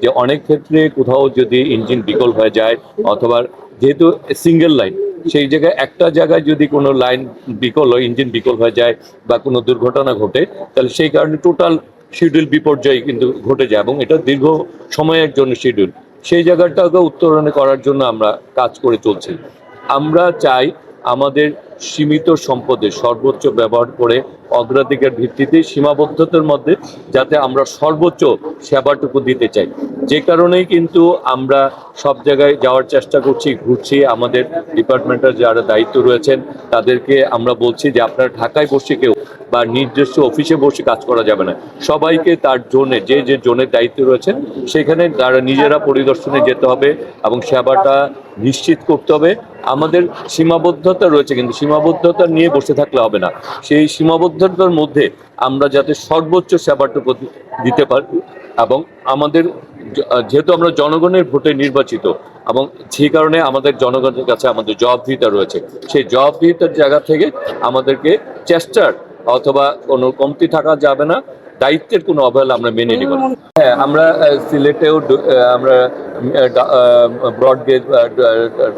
যে অনেক ক্ষেত্রে কোথাও যদি ইঞ্জিন বিকল হয়ে যায় অথবা যেহেতু সিঙ্গেল লাইন, সেই জায়গায় একটা জায়গায় যদি কোনো লাইন বিকল হয়, ইঞ্জিন বিকল হয়ে যায় বা কোনো দুর্ঘটনা ঘটে, তাহলে সেই কারণে টোটাল শিডিউল বিপর্যয় কিন্তু ঘটে যায় এবং এটা দীর্ঘ সময়ের জন্য শিডিউল। সেই জায়গাটাকে উত্তরণ করার জন্য আমরা কাজ করে চলছি। আমরা চাই আমাদের সীমিত সম্পদের সর্বোচ্চ ব্যবহার করে অগ্রাধিকার ভিত্তিতে সীমাবদ্ধতার মধ্যে যাতে আমরা সর্বোচ্চ সেবাটুকু দিতে চাই। যে কারণেই কিন্তু আমরা সব জায়গায় যাওয়ার চেষ্টা করছি, ঘুরছি। আমাদের ডিপার্টমেন্টের যারা দায়িত্ব রয়েছেন তাদেরকে আমরা বলছি যে আপনারা ঢাকায় বসে কেউ বা নিজস্ব অফিসে বসে কাজ করা যাবে না, সবাইকে তার জোনে যে যে জোনের দায়িত্ব রয়েছেন সেখানে তারা নিজেরা পরিদর্শনে যেতে হবে এবং সেবাটা নিশ্চিত করতে হবে। আমাদের সীমাবদ্ধতা রয়েছে, কিন্তু সীমাবদ্ধতা নিয়ে বসে থাকলে হবে না। সেই সীমাবদ্ধতার মধ্যে আমরা যাতে সর্বোচ্চ সেবাটুকু দিতে পারি এবং আমাদের যেহেতু আমরা জনগণের ভোটে নির্বাচিত এবং সেই কারণে আমাদের জনগণের কাছে আমাদের জবাবদিহিতা রয়েছে, সেই জবাবদিহিতার জায়গা থেকে আমাদেরকে চেষ্টার অথবা কোনো কমতি থাকা যাবে না, দায়িত্বের কোনো অবহেলা আমরা মেনে নিব না। হ্যাঁ, আমরা সিলেটেও আমরা ব্রড গেজ,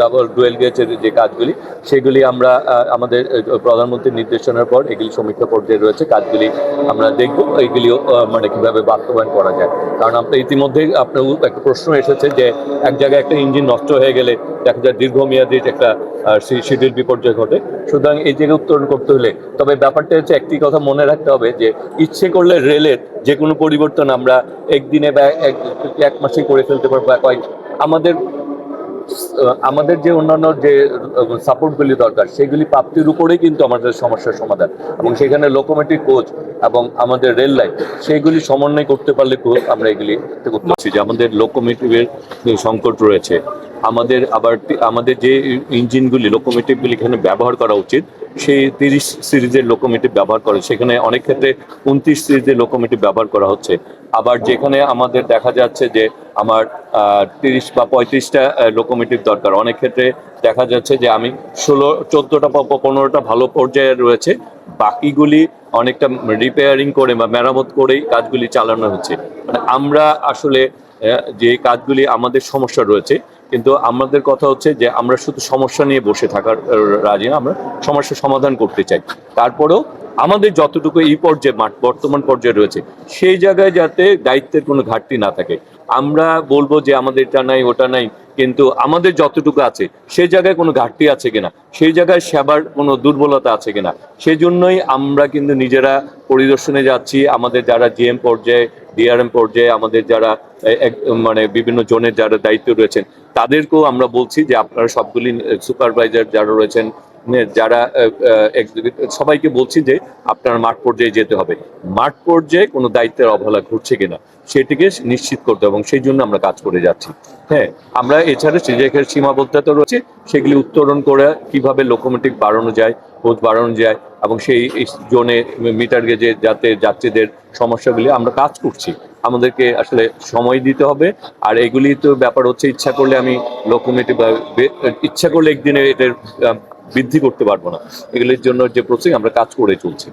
ডাবল ডুয়েল গেজের যে কাজগুলি সেগুলি আমরা আমাদের প্রধানমন্ত্রীর নির্দেশনার পর এগুলি সমীক্ষা পর্যায়ে রয়েছে, কাজগুলি আমরা দেখব এইগুলিও মানে কিভাবে বাস্তবায়ন করা যায়। কারণ আপনার ইতিমধ্যেই আপনার একটা প্রশ্ন এসেছে যে এক জায়গায় একটা ইঞ্জিন নষ্ট হয়ে গেলে দেখা যায় দীর্ঘমেয়াদী একটা শিডিউল বিপর্যয় ঘটে। সুতরাং এই জায়গায় উত্তরণ করতে হলে তবে ব্যাপারটা হচ্ছে একটি কথা মনে রাখতে হবে যে ইচ্ছে করলে রেলের যে কোনো পরিবর্তন আমরা একদিনে বা এক মাসে করে ফেলতে পারবো। আমাদের যে অন্যান্য যে সাপোর্টগুলি দরকার সেগুলি প্রাপ্তির উপরেই কিন্তু আমাদের সমস্যার সমাধান, এবং সেখানে লোকোমোটিভ কোচ এবং আমাদের রেল লাইন সেইগুলি সমন্বয় করতে পারলে আমরা এগুলি করতে পারছি। যে আমাদের লোকোমোটিভের সংকট রয়েছে, আমাদের যে ইঞ্জিনগুলি লোকোমোটিভগুলি এখানে ব্যবহার করা উচিত সেই 30 সিরিজের লোকোমোটিভ ব্যবহার করে, সেখানে অনেক ক্ষেত্রে 29 সিরিজের লোকোমোটিভ ব্যবহার করা হচ্ছে। আবার যেখানে আমাদের দেখা যাচ্ছে যে আমার 30 বা 35টা লোকোমোটিভ দরকার, অনেক ক্ষেত্রে দেখা যাচ্ছে যে আমি 14টা বা 15টা ভালো পর্যায়ে রয়েছে, বাকিগুলি অনেকটা রিপেয়ারিং করে বা মেরামত করেই কাজগুলি চালানো হচ্ছে। মানে আমরা আসলে যে কাজগুলি আমাদের সমস্যা রয়েছে, কিন্তু আমাদের কথা হচ্ছে যে আমরা শুধু সমস্যা নিয়ে বসে থাকার রাজি না, আমরা সমস্যার সমাধান করতে চাই। তারপরেও আমাদের যতটুকু এই পর্যায়ে বর্তমান পর্যায়ে রয়েছে সেই জায়গায় যাতে দায়িত্বের কোনো ঘাটতি না থাকে। আমরা বলবো যে আমাদের এটা নাই ওটা নাই, কিন্তু আমাদের যতটুকু আছে সেই জায়গায় কোনো ঘাটতি আছে কিনা, সেই জায়গায় সেবার কোনো দুর্বলতা আছে কিনা, সেই জন্যই আমরা কিন্তু নিজেরা পরিদর্শনে যাচ্ছি। আমাদের যারা জিএম পর্যায়ে, ডিআরএম পর্যায়ে, আমাদের যারা মানে বিভিন্ন জোনের যারা দায়িত্ব রয়েছেন তাদেরকেও আমরা বলছি যে আপনারা সবগুলি সুপারভাইজার যারা রয়েছেন, যারা সবাইকে বলছি যে আপনারা মাঠ পর্যায়ে যেতে হবে, মাঠ পর্যায়ে কোনো দায়িত্বের অবহেলা ঘটছে কিনা সেটিকে নিশ্চিত করতে, এবং সেই জন্য আমরা কাজ করে যাচ্ছি। হ্যাঁ, আমরা এছাড়া যে সীমাবদ্ধতা রয়েছে সেগুলি উত্তরণ করে কিভাবে লোকোমোটিভ বাড়ানো যায়, কোচ বাড়ানো যায়, এবং সেই জোনে মিটার গেজে যাতে যাত্রীদের সমস্যাগুলি আমরা কাজ করছি। আমাদেরকে আসলে সময় দিতে হবে। আর এগুলি তো ব্যাপার হচ্ছে ইচ্ছা করলে আমি লোকোমোটিভ ইচ্ছা করলে একদিনে এটার বৃদ্ধি করতে পারবো না। এগুলির জন্য যে প্রসেস আমরা কাজ করে চলছি।